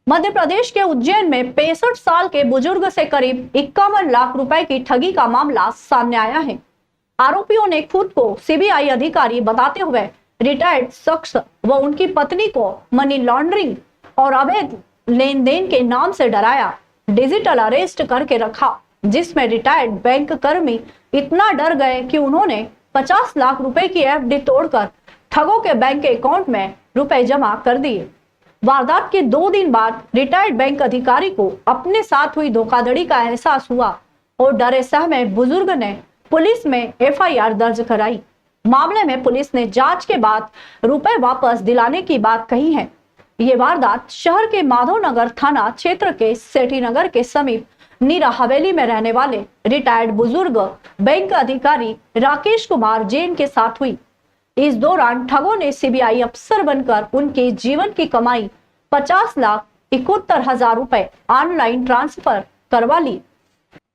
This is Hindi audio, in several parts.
मध्य प्रदेश के उज्जैन में 65 साल के बुजुर्ग से करीब 51 लाख रुपए की ठगी का मामला सामने आया है। आरोपियों ने खुद को सीबीआई अधिकारी बताते हुए रिटायर्ड शख्स व उनकी पत्नी को मनी लॉन्ड्रिंग और अवैध लेन देन के नाम से डराया, डिजिटल अरेस्ट करके रखा, जिसमें रिटायर्ड बैंक कर्मी इतना डर गए कि उन्होंने 50 लाख रुपए की एफडी तोड़कर ठगों के बैंक के अकाउंट में रुपए जमा कर दिए। वारदात के 2 दिन बाद रिटायर्ड बैंक अधिकारी को अपने साथ हुई धोखाधड़ी का एहसास हुआ और डरे सहमे बुजुर्ग ने पुलिस में एफआईआर दर्ज कराई। मामले में पुलिस ने जांच के बाद रुपए वापस दिलाने की बात कही है। ये वारदात शहर के माधवनगर थाना क्षेत्र के सेठी नगर के समीप नीरा हवेली में रहने वाले रिटायर्ड बुजुर्ग बैंक अधिकारी राकेश कुमार जैन के साथ हुई। इस दौरान ठगों ने सीबीआई अफसर बनकर उनके जीवन की कमाई 50,71,000 रुपए ऑनलाइन ट्रांसफर करवा ली।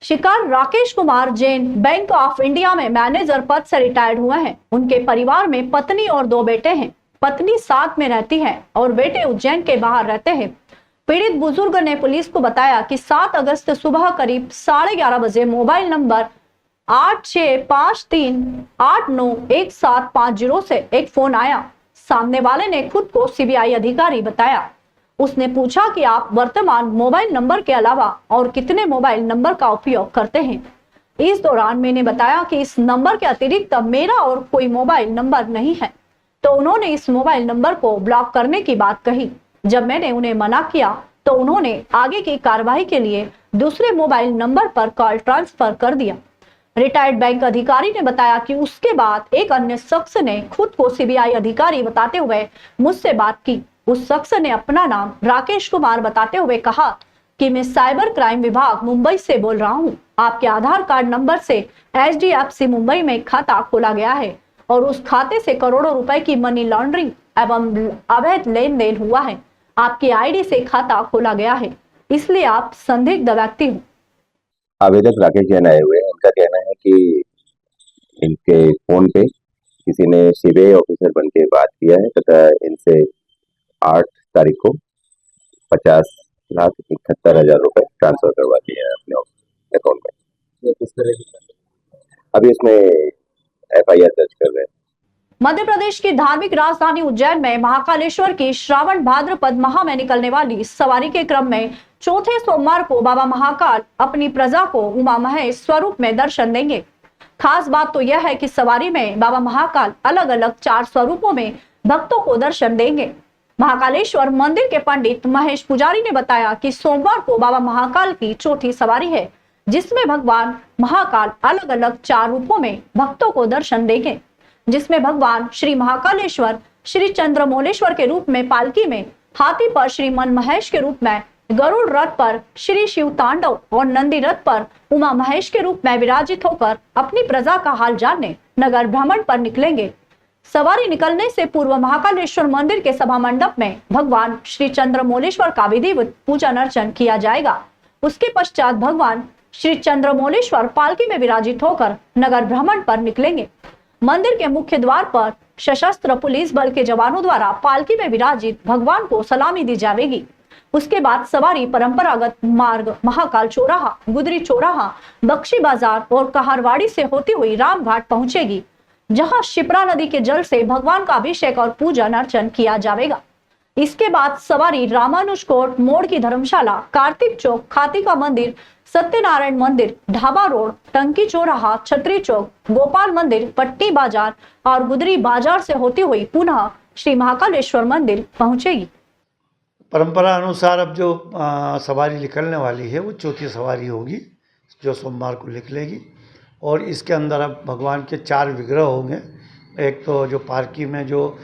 शिकार Rakesh Kumar Jain bank of India में मैनेजर पद से रिटायर्ड हुए हैं। उनके परिवार में पत्नी और 2 बेटे हैं। पत्नी साथ में रहती है और बेटे उज्जैन के बाहर रहते हैं। पीड़ित बुजुर्ग ने पुलिस को बताया कि 7 अगस्त सुबह करीब 11:30 बजे मोबाइल नंबर 8653891750 से एक फोन आया। सामने वाले ने खुद को सीबीआई अधिकारी बताया। उसने पूछा कि आप वर्तमान मोबाइल नंबर के अलावा और कितने मोबाइल नंबर का उपयोग करते हैं। इस दौरान मैंने बताया कि इस नंबर के अतिरिक्त मेरा और कोई मोबाइल नंबर नहीं है, तो उन्होंने इस मोबाइल नंबर को ब्लॉक करने की बात कही। जब मैंने उन्हें मना किया तो उन्होंने आगे की कार्रवाई के लिए दूसरे मोबाइल नंबर पर कॉल ट्रांसफर कर दिया। रिटायर्ड बैंक अधिकारी ने बताया कि उसके बाद एक अन्य शख्स ने खुद को सीबीआई अधिकारी बताते हुए मुझसे बात की। उस शख्स ने अपना नाम राकेश कुमार बताते हुए कहा कि मैं साइबर क्राइम विभाग मुंबई से बोल रहा हूं। आपके आधार कार्ड नंबर से HDFC मुंबई में खाता खोला गया है और उस खाते से करोड़ों रुपए की मनी लॉन्ड्रिंग एवं अवैध लेन देन हुआ है। आपकी आईडी से खाता खोला गया है, इसलिए आप संदिग्ध व्यक्ति हो। आवेदक राकेश जैन आए हुए हैं। इनका कहना है कि इनके फोन पे किसी ने सीबीआई ऑफिसर बन के बात किया है तथा इनसे 8 तारीख को 50,71,000 रुपए ट्रांसफर करवा दिए हैं अपने अकाउंट में। किस तरह की अभी इसमें एफआईआर दर्ज कर रहे हैं। मध्य प्रदेश की धार्मिक राजधानी उज्जैन में महाकालेश्वर की श्रावण भाद्रपद माह में निकलने वाली सवारी के क्रम में चौथे सोमवार को बाबा महाकाल अपनी प्रजा को उमा महेश स्वरूप में दर्शन देंगे। खास बात तो यह है कि सवारी में बाबा महाकाल अलग अलग 4 स्वरूपों में भक्तों को दर्शन देंगे। महाकालेश्वर मंदिर के पंडित महेश पुजारी ने बताया कि सोमवार को बाबा महाकाल की चौथी सवारी है, जिसमें भगवान महाकाल अलग अलग 4 रूपों में भक्तों को दर्शन देंगे, जिसमें भगवान श्री महाकालेश्वर श्री चंद्रमौलेश्वर के रूप में पालकी में, हाथी पर श्री मन महेश के रूप में, गरुड़ रथ पर श्री शिव तांडव और नंदी रथ पर उमा महेश के रूप में विराजित होकर अपनी प्रजा का हाल जानने नगर भ्रमण पर निकलेंगे। सवारी निकलने से पूर्व महाकालेश्वर मंदिर के सभा मंडप में भगवान श्री चंद्रमौलेश्वर का विधिवत पूजन अर्चन किया जाएगा। उसके पश्चात भगवान श्री चंद्रमौलेश्वर पालकी में विराजित होकर नगर भ्रमण पर निकलेंगे। मंदिर के मुख्य द्वार पर सशस्त्र पुलिस बल के जवानों द्वारा पालकी में विराजित भगवान को सलामी दी जाएगी। उसके बाद सवारी परंपरागत मार्ग महाकाल चौराहा, गुदरी चौराहा, बख्शी बाजार और कहारवाड़ी से होती हुई रामघाट पहुंचेगी, जहां शिप्रा नदी के जल से भगवान का अभिषेक और पूजन अर्चन किया जाएगा। इसके बाद सवारी रामानुज कोट मोड़ की धर्मशाला, कार्तिक चौक, खातिका मंदिर, सत्यनारायण मंदिर, ढाबा रोड, टंकी चौराहा, छतरी चौक, गोपाल मंदिर, पट्टी बाजार और गुदरी बाजार से होती हुई पुनः श्री महाकालेश्वर मंदिर पहुंचेगी। परंपरा अनुसार अब जो सवारी निकलने वाली है वो चौथी सवारी होगी, जो सोमवार को निकलेगी। और इसके अंदर अब भगवान के 4 विग्रह होंगे। एक तो जो पालकी में जो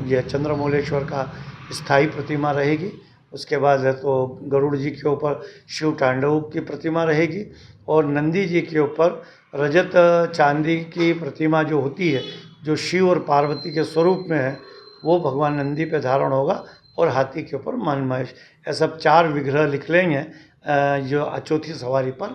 ये चंद्रमौलेश्वर का स्थायी प्रतिमा रहेगी। उसके बाद है तो गरुड़ जी के ऊपर शिव तांडव की प्रतिमा रहेगी और नंदी जी के ऊपर रजत चांदी की प्रतिमा जो होती है, जो शिव और पार्वती के स्वरूप में है, वो भगवान नंदी पे धारण होगा और हाथी के ऊपर मन महेश। ऐसा 4 विग्रह निकलेंगे जो चौथी सवारी पर।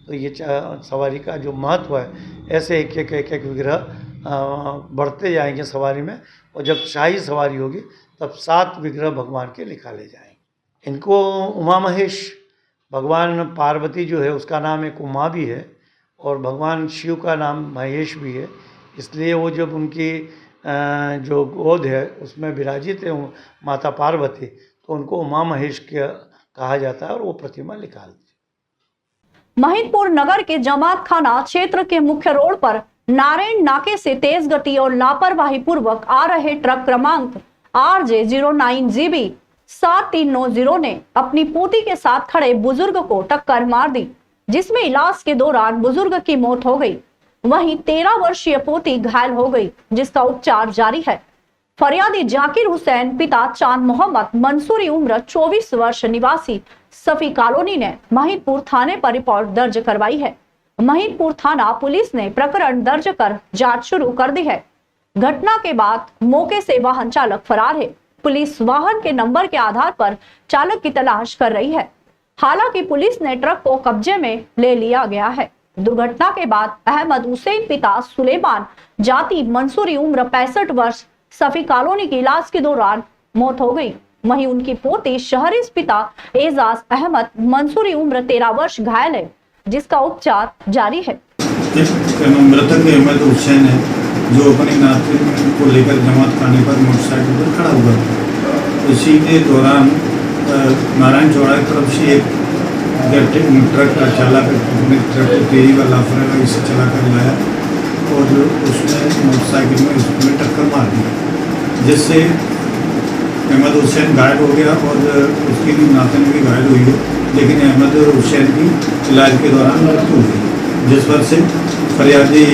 तो ये सवारी का जो महत्व है, ऐसे एक विग्रह बढ़ते जाएंगे सवारी में। और जब शाही सवारी होगी तब 7 विग्रह भगवान के निकाले जाएंगे। इनको उमा महेश, भगवान पार्वती जो है उसका नाम एक उमा भी है और भगवान शिव का नाम महेश भी है, इसलिए वो जब उनकी जो गोद है उसमें विराजित है माता पार्वती, तो उनको उमा महेश कहा जाता है और वो प्रतिमा निकालती है। महिदपुर नगर के जमात खाना क्षेत्र के मुख्य रोड पर नारायण नाके से तेज गति और लापरवाही पूर्वक आ रहे ट्रक क्रमांक RJ09GB 7390 ने अपनी पोती के साथ खड़े बुजुर्ग को टक्कर मार दी, जिसमें इलाज के दौरान बुजुर्ग की मौत हो गई। वहीं 13 वर्षीय पोती घायल हो गई, जिसका उपचार जारी है। फरियादी जाकिर हुसैन पिता चांद मोहम्मद मंसूरी उम्र 24 वर्ष निवासी सफी कॉलोनी ने महिदपुर थाने पर रिपोर्ट दर्ज करवाई है। महिदपुर थाना पुलिस ने प्रकरण दर्ज कर जांच शुरू कर दी है। घटना के बाद मौके से वाहन चालक फरार है। पुलिस वाहन के नंबर के आधार पर चालक की तलाश कर रही है। हालांकि पुलिस ने ट्रक को कब्जे में ले लिया गया है। दुर्घटना के बाद अहमद हुसैन पिता सुलेमान जाति मंसूरी उम्र 65 वर्ष सफी कॉलोनी की इलाज के दौरान मौत हो गई। वहीं उनकी पोती शहरीज पिता एजाज अहमद मंसूरी उम्र 13 वर्ष घायल है, जिसका उपचार जारी है। मृतक अहमद हुसैन है जो अपनी नाती को लेकर जमात खाने पर मोटरसाइकिल पर खड़ा हुआ था। इसी के दौरान नारायण चौराहे तरफ से एक ट्रक का चालक अपने ट्रक को तेजी व लापरवाही से चला कर लाया और उसने मोटरसाइकिल में उसमें टक्कर मार दी, जिससे अहमद हुसैन घायल हो गया और उसकी भी नातन भी घायल हुई है, लेकिन अहमद हुसैन की इलाज के दौरान मृत्यु हुई, जिस पर से फरियादी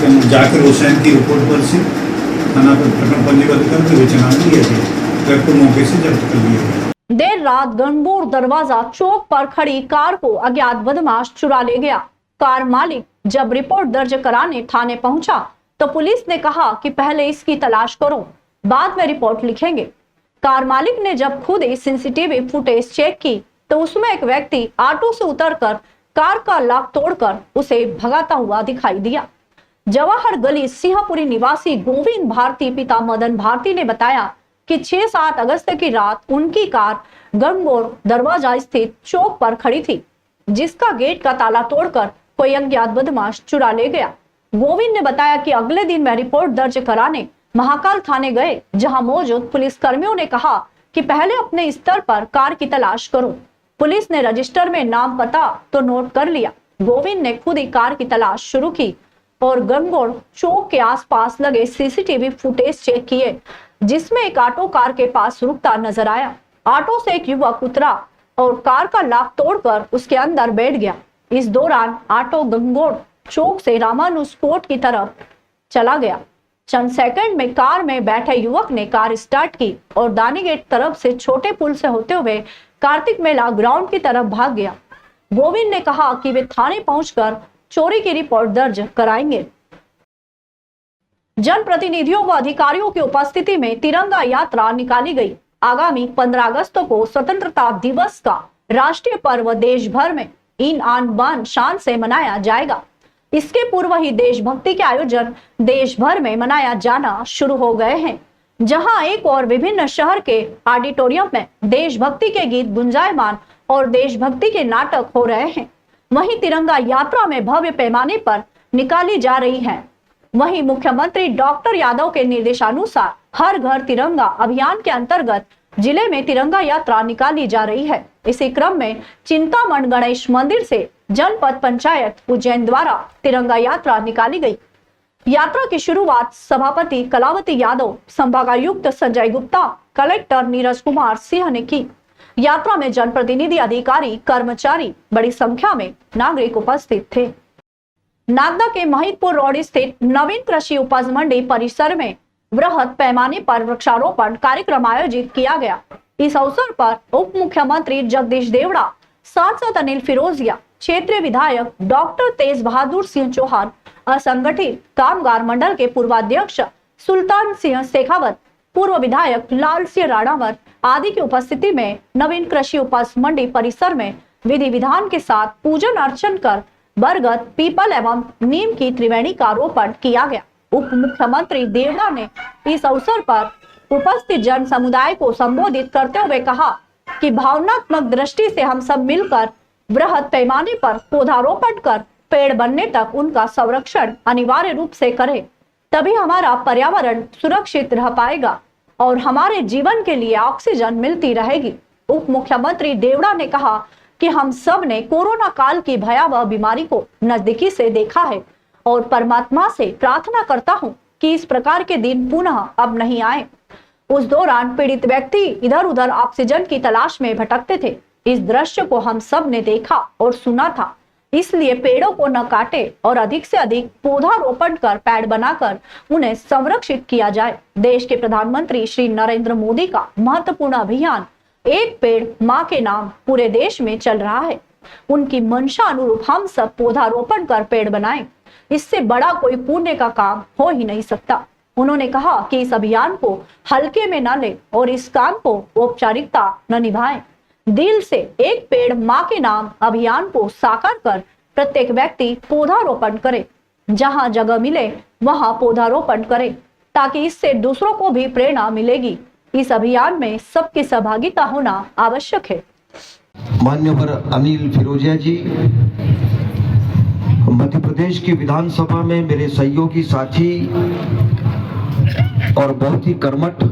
जाकिर हुसैन की रिपोर्ट पर से थाना पर प्रकरण पंजीबद्ध कर विवेचना में लिया गया। ट्रक को मौके से जब्त कर लिया गया। देर रात गणबोर दरवाजा चौक पर खड़ी कार को अज्ञात बदमाश चुरा ले गया। कार मालिक जब रिपोर्ट दर्ज कराने थाने पहुंचा तो पुलिस ने कहा कि पहले इसकी तलाश करो, बाद में रिपोर्ट लिखेंगे। कार मालिक ने जब खुद ही सीसीटीवी फुटेज चेक की तो उसमें एक व्यक्ति ऑटो से उतरकर कार का लॉक तोड़कर उसे भगाता हुआ दिखाई दिया। जवाहर गली सिंहपुरी निवासी गोविंद भारती पिता मदन भारती ने बताया कि 6-7 अगस्त की रात उनकी कार गणबोर दरवाजा स्थित चौक पर खड़ी थी, जिसका गेट का ताला तोड़कर कोई अज्ञात बदमाश चुरा ले गया। गोविंद ने बताया कि अगले दिन वह रिपोर्ट दर्ज कराने महाकाल थाने गए, जहां मौजूद पुलिस कर्मियों ने कहा कि पहले अपने स्तर पर कार की तलाश करो। पुलिस ने रजिस्टर में नाम पता तो नोट कर लिया। गोविंद ने खुद ही कार की तलाश शुरू की और गणगौर चौक के आसपास लगे सीसीटीवी फुटेज चेक किए, जिसमें एक ऑटो कार के पास रुकता नजर आया। ऑटो से एक युवक उतरा और कार का लॉक तोड़कर उसके अंदर बैठ गया। इस दौरान ऑटो गंगोर चौक से रामानुजकोट की तरफ चला गया। चंद सेकंड में कार में बैठे युवक ने कार स्टार्ट की और दानी गेट तरफ से छोटे पुल से होते हुए कार्तिक मेला ग्राउंड की तरफ भाग गया। गोविंद ने कहा कि वे थाने पहुंचकर चोरी की रिपोर्ट दर्ज कराएंगे। जनप्रतिनिधियों व अधिकारियों की उपस्थिति में तिरंगा यात्रा निकाली गई। आगामी 15 अगस्त को स्वतंत्रता दिवस का राष्ट्रीय पर्व देश भर में इन आन बान शान से मनाया जाएगा। इसके पूर्व ही देशभक्ति के आयोजन देश भर में मनाया जाना शुरू हो गए हैं, जहां एक और विभिन्न शहर के ऑडिटोरियम में देशभक्ति के गीत गुंजायमान और देशभक्ति के नाटक हो रहे हैं। वहीं तिरंगा यात्रा में भव्य पैमाने पर निकाली जा रही है। वहीं मुख्यमंत्री डॉक्टर यादव के निर्देशानुसार हर घर तिरंगा अभियान के अंतर्गत जिले में तिरंगा यात्रा निकाली जा रही है। इसी क्रम में चिंतामण गणेश मंदिर से जनपद पंचायत उज्जैन द्वारा तिरंगा यात्रा निकाली गई। यात्रा की शुरुआत सभापति कलावती यादव, संभागायुक्त संजय गुप्ता, कलेक्टर नीरज कुमार सिंह ने की। यात्रा में जनप्रतिनिधि, अधिकारी, कर्मचारी, बड़ी संख्या में नागरिक उपस्थित थे। नागदा के महिदपुर रोड स्थित नवीन कृषि उपज मंडी परिसर में वृहद पैमाने पर वृक्षारोपण कार्यक्रम आयोजित किया गया। इस अवसर पर उप मुख्यमंत्री जगदीश देवड़ा, सांसद अनिल फिरोजिया, क्षेत्रीय विधायक डॉक्टर तेज बहादुर सिंह चौहान, असंगठित कामगार मंडल के पूर्वाध्यक्ष सुल्तान सिंह शेखावत, पूर्व विधायक लाल सिंह राणावत आदि की उपस्थिति में नवीन कृषि उपज मंडी परिसर में विधि विधान के साथ पूजन अर्चन कर बरगद, पीपल एवं नीम की त्रिवेणी का रोपण किया गया। उप मुख्यमंत्री देवड़ा ने इस अवसर पर उपस्थित जन समुदाय को संबोधित करते हुए कहा कि भावनात्मक दृष्टि से हम सब मिलकर बृहद पैमाने पर पौधारोपण कर पेड़ बनने तक उनका संरक्षण अनिवार्य रूप से करें, तभी हमारा पर्यावरण सुरक्षित रह पाएगा और हमारे जीवन के लिए ऑक्सीजन मिलती रहेगी। उप मुख्यमंत्री देवड़ा ने कहा कि हम सब ने कोरोना काल की भयावह बीमारी को नजदीकी से देखा है और परमात्मा से प्रार्थना करता हूं कि इस प्रकार के दिन पुनः अब नहीं आए। उस दौरान पीड़ित व्यक्ति इधर उधर ऑक्सीजन की तलाश में भटकते थे। इस दृश्य को हम सब ने देखा और सुना था। इसलिए पेड़ों को न काटे और अधिक से अधिक पौधारोपण कर पेड़ बनाकर उन्हें संरक्षित किया जाए। देश के प्रधानमंत्री श्री नरेंद्र मोदी का महत्वपूर्ण अभियान एक पेड़ माँ के नाम पूरे देश में चल रहा है। उनकी मंशा अनुरूप हम सब पौधारोपण कर पेड़ बनाएं। इससे बड़ा कोई पुण्य का काम हो ही नहीं सकता। उन्होंने कहा कि इस अभियान को हल्के में न ले और इस काम को औपचारिकता न निभाएं। दिल से एक पेड़ माँ के नाम अभियान को साकार कर प्रत्येक व्यक्ति पौधारोपण करे। जहां जगह मिले वहां पौधारोपण करे ताकि इससे दूसरों को भी प्रेरणा मिलेगी। इस अभियान में सबकी सहभागिता होना आवश्यक है। मान्यवर अनिल फिरोजिया जी, मध्य प्रदेश की विधानसभा में मेरे सहयोगी साथी और बहुत ही कर्मठ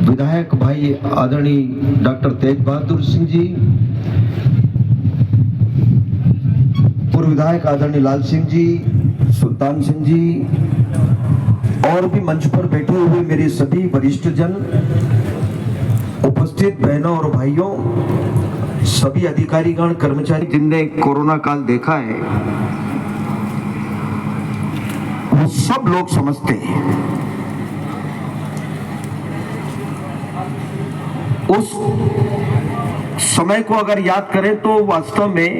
विधायक भाई आदरणीय डॉक्टर तेज बहादुर सिंह जी, पूर्व विधायक आदरणीय लाल सिंह जी, सुल्तान सिंह जी और भी मंच पर बैठे हुए मेरे सभी वरिष्ठ जन, उपस्थित बहनों और भाइयों, सभी अधिकारीगण, कर्मचारी जिनने कोरोना काल देखा है, वो सब लोग समझते हैं उस समय को अगर याद करें तो वास्तव में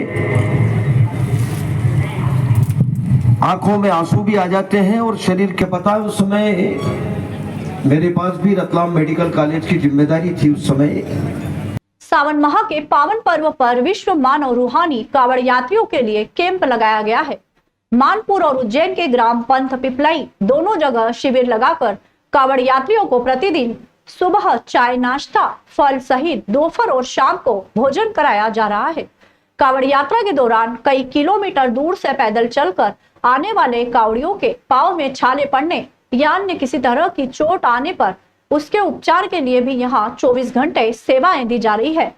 आंखों में आंसू भी आ जाते हैं और शरीर के पता है। उस समय मेरे पास भी रतलाम मेडिकल कॉलेज की जिम्मेदारी थी। उस समय सावन माह के पावन पर्व पर विश्व मानव रूहानी कावड़ यात्रियों के लिए कैंप लगाया गया है। मानपुर और उज्जैन के ग्राम पंथ पिपलाई दोनों जगह शिविर लगाकर कावड़ यात्रियों को प्रतिदिन सुबह चाय नाश्ता फल सहित दोपहर और शाम को भोजन कराया जा रहा है। कावड़ यात्रा के दौरान कई किलोमीटर दूर से पैदल चलकर आने वाले कावड़ियों के पांव में छाले पड़ने या अन्य किसी तरह की चोट आने पर उसके उपचार के लिए भी यहाँ 24 घंटे सेवाएं दी जा रही है।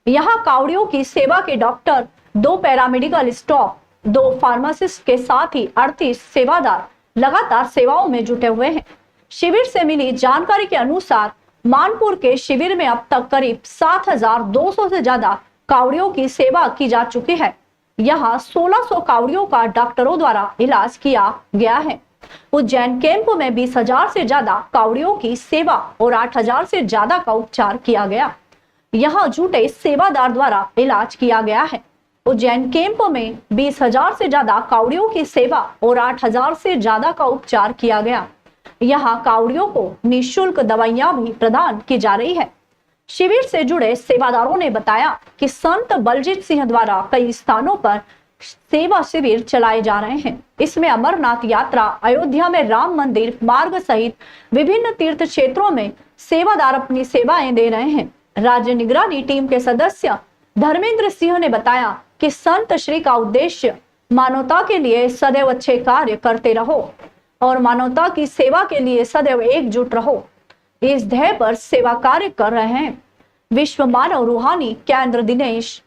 यहाँ कावड़ियों की सेवा के डॉक्टर, 2 पैरामेडिकल स्टाफ, 2 फार्मासिस्ट के साथ ही 38 सेवादार लगातार सेवाओं में जुटे हुए हैं। शिविर से मिली जानकारी के अनुसार मानपुर के शिविर में अब तक करीब 7,200 से ज्यादा कावड़ियों की सेवा की जा चुकी है। यहाँ 1600 कावड़ियों का डॉक्टरों द्वारा इलाज किया गया है। उज्जैन कैंप में 20,000 से ज्यादा कावड़ियों की सेवा और 8,000 से ज्यादा का उपचार किया गया। यहाँ जुटे सेवादार द्वारा इलाज किया गया है। उज्जैन कैंप में 20,000 से ज्यादा कावड़ियों की सेवा और 8,000 से ज्यादा का उपचार किया गया। यहाँ कावड़ियों को निःशुल्क दवाइयां भी प्रदान की जा रही है। शिविर से जुड़े सेवादारों ने बताया कि संत बलजीत सिंह द्वारा कई स्थानों पर सेवा शिविर चलाए जा रहे हैं। इसमें अमरनाथ यात्रा, अयोध्या में राम मंदिर मार्ग सहित विभिन्न तीर्थ क्षेत्रों में सेवादार अपनी सेवाएं दे रहे हैं। राज्य निगरानी टीम के सदस्य धर्मेंद्र सिंह ने बताया कि संत श्री का उद्देश्य मानवता के लिए सदैव अच्छे कार्य करते रहो और मानवता की सेवा के लिए सदैव एकजुट रहो, इस ध्येय पर सेवा कार्य कर रहे हैं। विश्व मानव रूहानी केंद्र दिनेश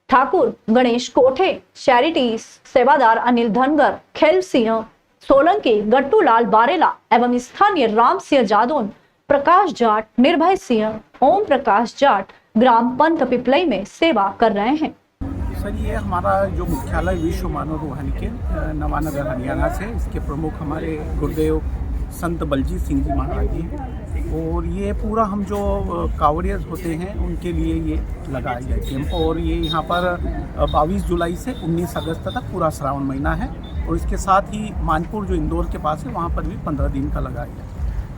ठाकुर, गणेश कोठे, चैरिटी सेवादार अनिल धनगर, खेल सिंह सोलंकी, गट्टू लाल बारेला एवं स्थानीय राम सिंह जादौन, प्रकाश जाट, निर्भय सिंह, ओम प्रकाश जाट ग्राम पंथ पिपलई में सेवा कर रहे हैं। सर, ये हमारा जो मुख्यालय विश्व मानव रूहानी के नवानगर हरियाणा से, इसके प्रमुख हमारे गुरुदेव संत बलजीत सिंह जी महाराज जी हैं और ये पूरा हम जो कावड़ियर्स होते हैं उनके लिए ये लगाया गया कैंप और ये यहाँ पर 22 जुलाई से 19 अगस्त तक पूरा श्रावण महीना है और इसके साथ ही मानपुर जो इंदौर के पास है वहाँ पर भी 15 दिन का लगाया गया।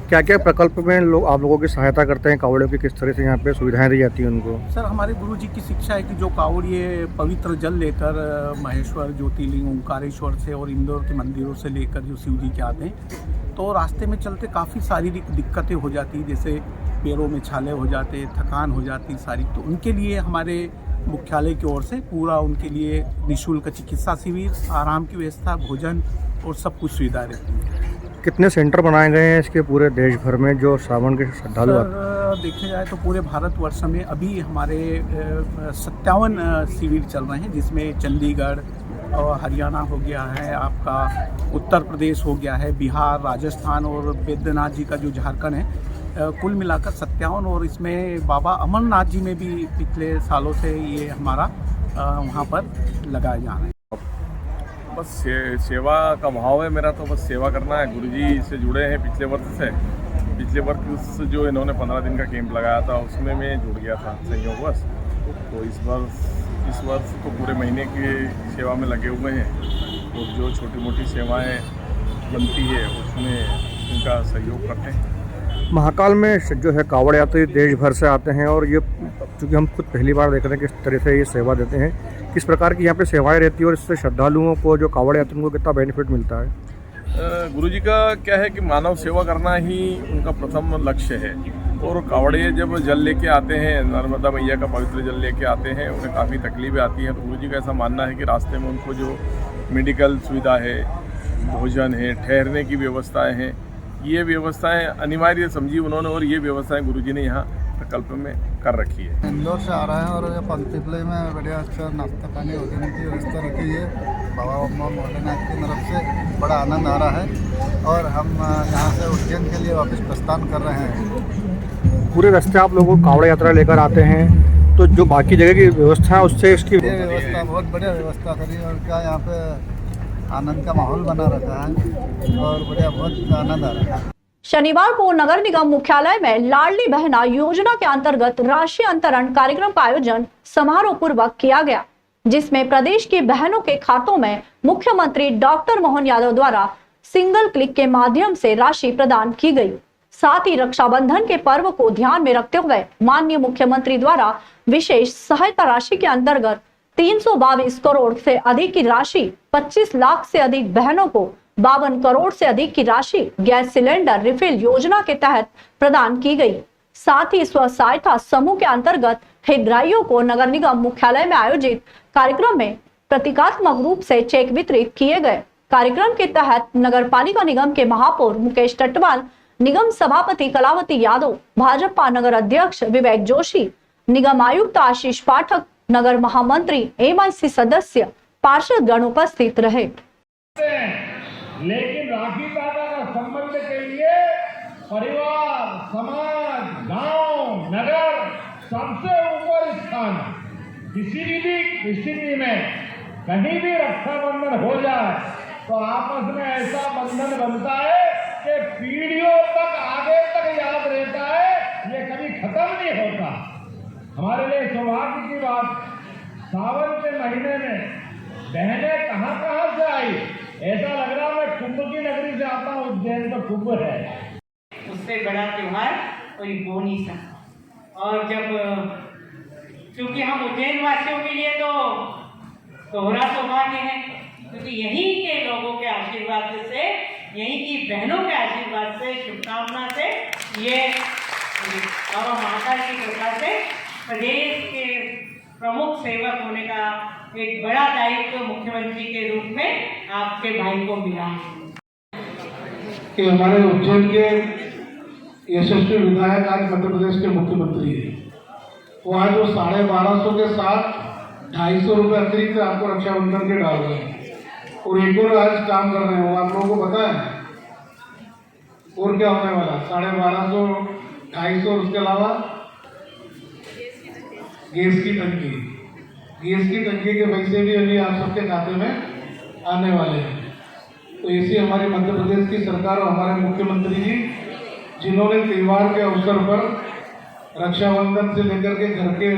क्या क्या प्रकल्प में लोग आप लोगों की सहायता करते हैं? कावड़ियों की किस तरह से यहाँ पे सुविधाएं दी जाती हैं उनको? सर, हमारे गुरु जी की शिक्षा है कि जो कावड़िए पवित्र जल लेकर महेश्वर, ज्योतिर्लिंग, ओंकारेश्वर से और इंदौर के मंदिरों से लेकर जो शिव जी के आते हैं, तो रास्ते में चलते काफ़ी शारीरिक दिक्कतें हो जाती है, जैसे पैरों में छाले हो जाते, थकान हो जाती सारी, तो उनके लिए हमारे मुख्यालय की ओर से पूरा उनके लिए निःशुल्क चिकित्सा शिविर, आराम की व्यवस्था, भोजन और सब कुछ सुविधा रहती है। कितने सेंटर बनाए गए हैं इसके पूरे देश भर में जो सावन के श्रद्धालु आते हैं? देखा जाए तो पूरे भारतवर्ष में अभी हमारे 57 शिविर चल रहे हैं, जिसमें चंडीगढ़ और हरियाणा हो गया है, आपका उत्तर प्रदेश हो गया है, बिहार, राजस्थान और बैद्यनाथ जी का जो झारखंड है, कुल मिलाकर 57। और इसमें बाबा अमरनाथ जी में भी पिछले सालों से ये हमारा वहाँ पर लगाए जा रहे हैं। बस सेवा का भाव है मेरा, तो बस सेवा करना है। गुरुजी से जुड़े हैं पिछले वर्ष से। पिछले वर्ष जो इन्होंने 15 दिन का कैंप लगाया था उसमें मैं जुड़ गया था संयोगवश। तो इस वर्ष तो पूरे महीने की सेवा में लगे हुए हैं और जो छोटी मोटी सेवाएं बनती है उसमें उनका सहयोग करते हैं। महाकाल में जो है कावड़ यात्री देश भर से आते हैं और ये चूँकि हम खुद पहली बार देख रहे हैं किस तरह से ये सेवा देते हैं, किस प्रकार की यहाँ पे सेवाएं रहती है और इससे श्रद्धालुओं को, जो कावड़ यात्रियों को कितना बेनिफिट मिलता है? गुरुजी का क्या है कि मानव सेवा करना ही उनका प्रथम लक्ष्य है। और कावड़िए जब जल लेके आते हैं, नर्मदा मैया का पवित्र जल लेके आते हैं, उन्हें काफ़ी तकलीफें आती हैं। तो गुरुजी का ऐसा मानना है कि रास्ते में उनको जो मेडिकल सुविधा है, भोजन है, ठहरने की व्यवस्थाएं हैं, ये व्यवस्थाएं अनिवार्य समझी उन्होंने और ये व्यवस्थाएं गुरुजी ने यहाँ प्रकल्प में कर रखी है। इंदौर से आ रहे हैं और ये पंचपिपले में बढ़िया अच्छा नाश्ता पानी वगैरह की व्यवस्था रखी है बाबा भोलेनाथ की तरफ से। बड़ा आनंद आ रहा है और हम यहाँ से उज्जैन के लिए वापस प्रस्थान कर रहे हैं। पूरे रास्ते आप लोगों को कावड़ यात्रा लेकर आते हैं, तो जो बाकी जगह की व्यवस्था है उससे इसकी ये व्यवस्था बहुत बढ़िया व्यवस्था करी और क्या यहाँ पे आनंद का माहौल बना रखा है और बढ़िया बहुत आनंद आ रहा है। शनिवार को नगर निगम मुख्यालय में लाडली बहना योजना के अंतर्गत राशि अंतरण कार्यक्रम का आयोजन समारोह पूर्वक किया गया, जिसमें प्रदेश की बहनों के खातों में मुख्यमंत्री डॉक्टर मोहन यादव द्वारा सिंगल क्लिक के माध्यम से राशि प्रदान की गई। साथ ही रक्षाबंधन के पर्व को ध्यान में रखते हुए माननीय मुख्यमंत्री द्वारा विशेष सहायता राशि के अंतर्गत 322 करोड़ से अधिक की राशि, 25 लाख से अधिक बहनों को 52 करोड़ से अधिक की राशि गैस सिलेंडर रिफिल योजना के तहत प्रदान की गई। साथ ही स्व सहायता समूह के अंतर्गत हितग्राहियों को नगर निगम मुख्यालय में आयोजित कार्यक्रम में प्रतीकात्मक रूप से चेक वितरित किए गए। कार्यक्रम के तहत नगर पालिका निगम के महापौर मुकेश टटवाल, निगम सभापति कलावती यादव, भाजपा नगर अध्यक्ष विवेक जोशी, निगम आयुक्त आशीष पाठक, नगर महामंत्री, MIC सदस्य, पार्षद गण उपस्थित रहे। लेकिन राखी दाता का संबंध के लिए परिवार, समाज, गांव, नगर सबसे ऊपर स्थान है। किसी भी स्थिति में कहीं भी रक्षाबंधन हो जाए तो आपस में ऐसा बंधन बनता है कि पीढ़ियों तक, आगे तक याद रहता है, ये कभी खत्म नहीं होता। हमारे लिए सौभाग्य की बात, सावन के महीने में बहनें कहाँ से आई, ऐसा लग रहा मैं कुंभ की नगरी से आता हूँ, उज्जैन तो कुंभ है। उससे बड़ा त्योहार कोई हो नहीं सकता। और जब क्योंकि हम उज्जैन वासियों के लिए तो दोहरा सौभाग्य है, क्योंकि यहीं के लोगों के आशीर्वाद से, यहीं की बहनों के आशीर्वाद से, शुभकामना से, ये बाबा महाकाल की कृपा से प्रदेश के प्रमुख सेवक होने का एक बड़ा दायित्व मुख्यमंत्री के रूप में आपके भाई को मिला है। कि हमारे उज्जैन के यशस्वी विधायक आज मध्य प्रदेश के मुख्यमंत्री हैं। वो आज वो 1250 के साथ 250 रुपये अतिरिक्त आपको रक्षाबंधन के डाल रहे हैं और एक और आज काम कर रहे हैं। वो आप लोगों को पता है और क्या होने वाला, 1250, 250, उसके अलावा गैस की टंकी के पैसे भी अभी आप सबके खाते में आने वाले हैं। तो इसी हमारी मध्य प्रदेश की सरकार और हमारे मुख्यमंत्री जी, जिन्होंने त्योहार के अवसर पर रक्षाबंधन से लेकर के घर के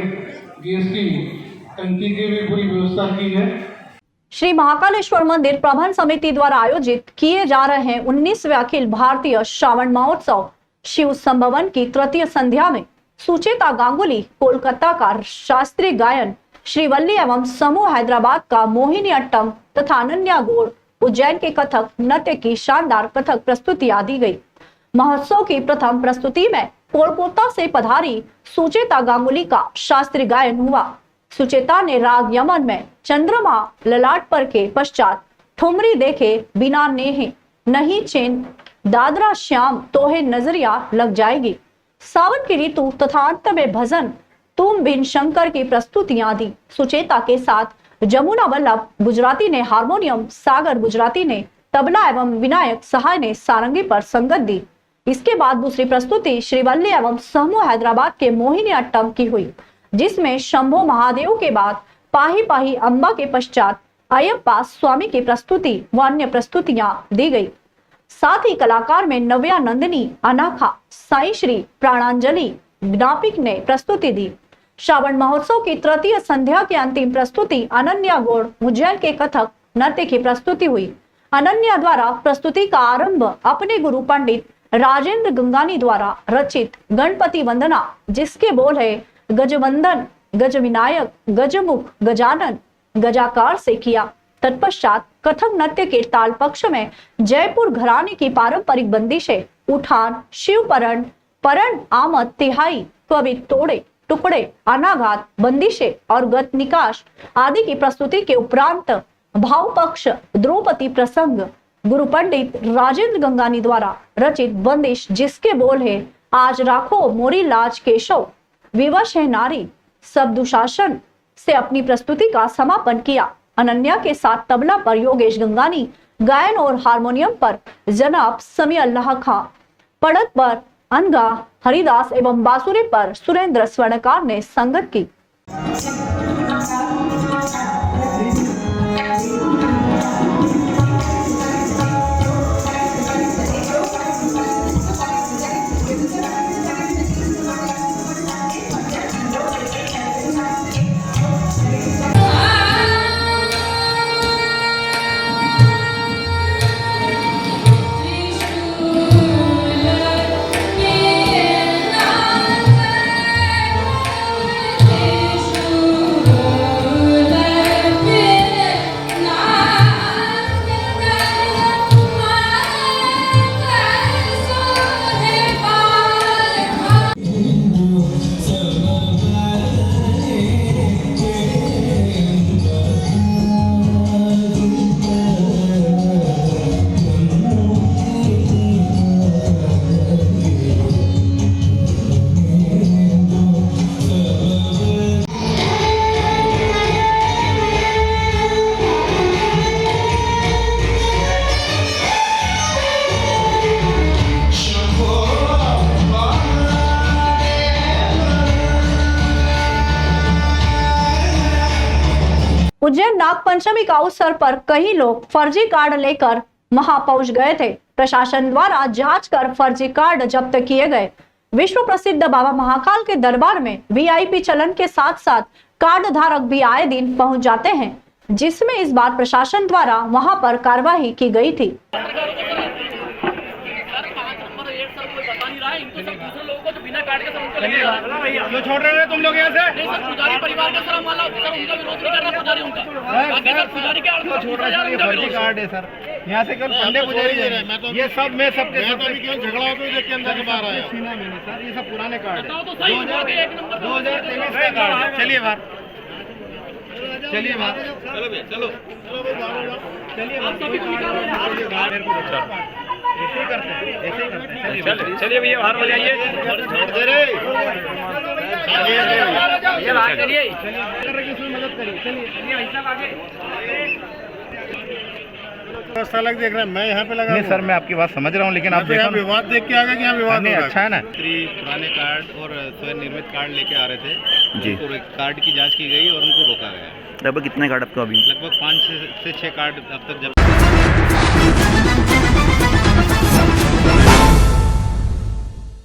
गैस की टंकी की भी पूरी व्यवस्था की है। श्री महाकालेश्वर मंदिर प्रबंध समिति द्वारा आयोजित किए जा रहे हैं 19वें अखिल भारतीय श्रावण महोत्सव शिव संभवन की तृतीय संध्या में सुचेता गांगुली कोलकाता का शास्त्रीय गायन, श्रीवल्ली एवं समूह हैदराबाद का मोहिनी अट्टम तथा अनन्या गौड़ उज्जैन के कथक नृत्य की शानदार कथक प्रस्तुतियां दी गई। महोत्सव की प्रथम प्रस्तुति में पोलकोता से पधारी सुचेता गांगुली का शास्त्रीय गायन हुआ। सुचेता ने राग यमन में चंद्रमा ललाट पर के पश्चात ठुमरी देखे बिना नेहे नहीं चैन दादरा श्याम तोहे नजरिया लग जाएगी, सावन की ऋतु तथा अंत में भजन तुम बिन शंकर की प्रस्तुतियां दी। सुचेता के साथ जमुना वल्लभ गुजराती ने हारमोनियम, सागर गुजराती ने तबला एवं विनायक सहाय ने सारंगी पर संगत दी। इसके बाद दूसरी प्रस्तुति श्रीवल्ली एवं समूह हैदराबाद के मोहिनी अट्टम की हुई, जिसमें शंभो महादेव के बाद पाही पाही अम्बा के पश्चात अयप्पा स्वामी की प्रस्तुति व अन्य प्रस्तुतियां दी गई। साथ ही कलाकार में नव्या नंदिनी, अनाखा, साई श्री, प्राणांजलि, ज्ञापिक ने प्रस्तुति दी। श्रावण महोत्सव की तृतीय संध्या की अंतिम प्रस्तुति अनन्या गौड़ उज्जैन के कथक नृत्य की प्रस्तुति हुई। अनन्या द्वारा प्रस्तुति का आरंभ अपने गुरु पंडित राजेंद्र गंगानी द्वारा रचित गणपति वंदना, जिसके बोल है गजवंदन, गज विनायक, गजमुख, गजानन, गजाकार से किया। तत्पश्चात कथक नृत्य के ताल पक्ष में जयपुर घराने की पारंपरिक बंदिशें, उठान, शिवपरण, परण, आमद, तिहाई, कवि तोड़े, टुकड़े, अनाघात, बंदिशें और गत निकाश आदि की प्रस्तुति के उपरांत भाव पक्ष, द्रौपदी प्रसंग, गुरु पंडित राजेंद्र गंगानी द्वारा रचित बंदिश, जिसके बोल है आज राखो मोरी लाज केशव, विवश है नारी, सब दुशासन से अपनी प्रस्तुति का समापन किया। अनन्या के साथ तबला पर योगेश गंगानी, गायन और हारमोनियम पर जनाब समी अल्लाह खां, पड़त पर अनगा हरिदास एवं बांसुरी पर सुरेंद्र स्वर्णकार ने संगत की। उज्जैन नागपंचमी का अवसर पर कई लोग फर्जी कार्ड लेकर वहां पहुंच गए थे। प्रशासन द्वारा जांच कर फर्जी कार्ड जब्त किए गए। विश्व प्रसिद्ध बाबा महाकाल के दरबार में वीआईपी चलन के साथ साथ कार्ड धारक भी आए दिन पहुंच जाते हैं, जिसमें इस बार प्रशासन द्वारा वहां पर कार्रवाई की गई थी। क्यों छोड़ रहे हो तुम लोग यहाँ से? पुजारी परिवार का सर माला, सर उनका विरोध नहीं कर रहा, पुजारी उनका। बाकी सर पुजारी के क्यों छोड़ रहा है? ये फर्जी कार्ड है सर, यहाँ से कल पंडे पुजारी है, ये सब मैं सबके साथ अभी क्यों झगड़ा हो तो के अंदर बाहर आया छीना मैंने सर, ये सब पुराने कार्ड है 2023 का कार्ड। चलिए बाहर, चलिए बाहर, चलो भैया चलो चलिए ऐसे ही करते हैं, ऐसे ही करते हैं। चलिए भैया बाहर हो जाइए, छोड़ दे रहे ये बाहर करिए, मदद करिए। चलिए भाई साहब आगे व्यवस्था लग देख रहे हैं, मैं यहाँ पे लगा। नहीं सर मैं आपकी बात समझ रहा हूँ, लेकिन आप देखो विवाद देख के आ गए कि यहाँ विवाद नहीं अच्छा है ना। पुराने कार्ड और स्वयं निर्मित कार्ड लेके आ रहे थे जी, कार्ड की जांच की गई और उनको रोका गया। लगभग कितने कार्ड आपको अभी? लगभग 5 से 6 कार्ड अब तक जब